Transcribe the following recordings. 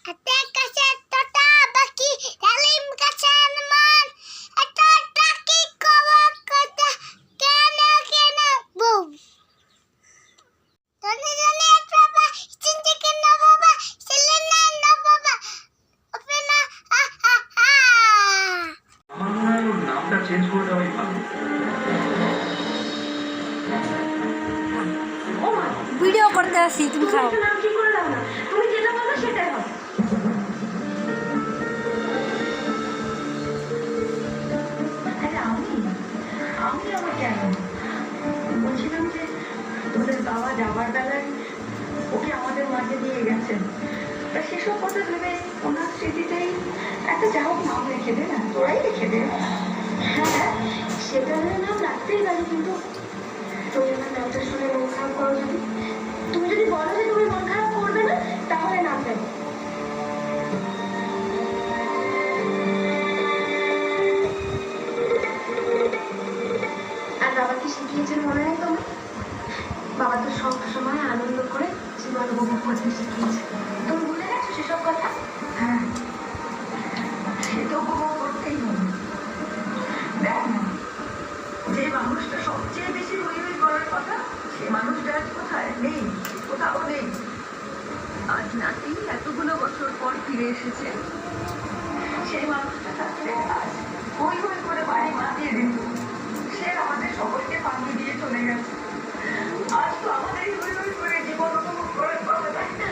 হাতে কাছে তোটা বাকি ডালিম কাছে মন এত টাকি কওয়া কথা কেন কেন বউ তনে জানে বাবা চিন্তা কেন বাবা ছেলে না বাবা ওপে না আমার নামটা চেঞ্জ করে দেওয়াই ভালো। ভিডিও করতে আসি তুমি খাও। নাম কি করে দাও না, তুমি যেটা বলো সেটাই হবে। আরে আমি আমার কেন বলছিলাম যে তোদের বাবা যাবার বেলায় ওকে আমাদের মাঝে দিয়ে গেছেন, তা সেসব কথা ভেবে ওনার স্মৃতিতেই একটা যা হোক নাম রেখে দে না, তোরাই রেখে দে। হ্যাঁ সেটা নাম রাখতেই পারি, কিন্তু তুমি আমার নামটা শুনে মন খারাপ করো যদি, তুমি যদি বলো যে তুমি মন খারাপ করবে না তাহলে নাম দেবো। আর বাবা কি শিখিয়েছেন মনে নেই তোমার? বাবা তো সব সময় আনন্দ করে জীবন উপভোগ করতে শিখিয়েছে, তুমি ভুলে গেছো সেসব কথা? হ্যাঁ সে তো উপভোগ করতেই হবে। দেখ না, যে মানুষটা সবচেয়ে বেশি হই হই করার কথা সে মানুষটা আজ কোথায় নেই, কোথাও নেই। আজ নাতি এতগুলো বছর পর ফিরে এসেছে, সেই মানুষটা থাকলে আজ হই হই করে বাড়ি মাতিয়ে দিত। সে আমাদের সকলকে ফাঁকি দিয়ে চলে গেছে, আজ তো আমাদের হই হই করে জীবন উপভোগ করার কথা, তাই না?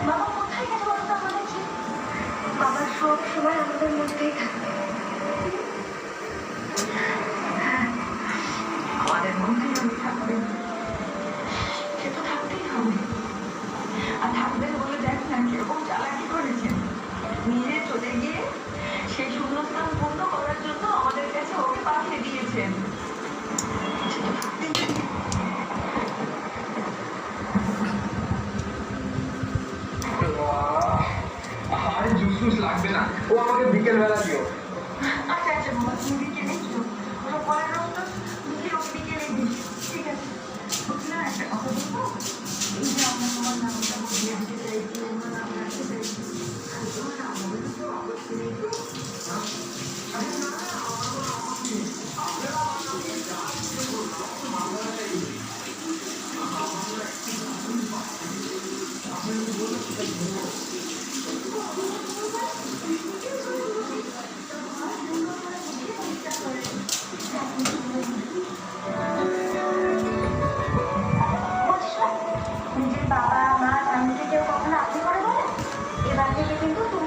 বাবা কোথায় গেছে বলতো আমাদের ছেলে? বাবা সব সময় আমাদের মধ্যেই থাকে। হ্যাঁ আমাদের মধ্যেই উনি থাকবেন, সে তো থাকতেই হবে। আর থাকবেন বলে দেখ না কিরকম চালাকি করেছেন, নিজে চলে গিয়ে সেই শূন্যস্থান পূর্ণ করার জন্য আমাদের কাছে ওকে পাঠিয়ে দিয়েছেন। সে তো থাকতেই হবে। আরে জুস টুস লাগবে না, ও আমাকে বিকেল বেলা দিও। আচ্ছা আচ্ছা বাবা তুমি বিকেলে দিও, ওসব পরের রোজ তো বিকেলে দিস, ঠিক আছে? বুঝলাম একটা কথা বলবো, এই যে আমরা তোমার নামটা বদলে দিতে চাইছি, অন্য নাম রাখতে চাইছি, আর তোমার নাম হবে তো অবশ্যই নেই তো? আরে না না, আমার কোনো আপত্তি নেই। নিজের বাবা মা স্বামীকে কেউ কখনো আপনি করে বলে? এবার থেকে কিন্তু তুমি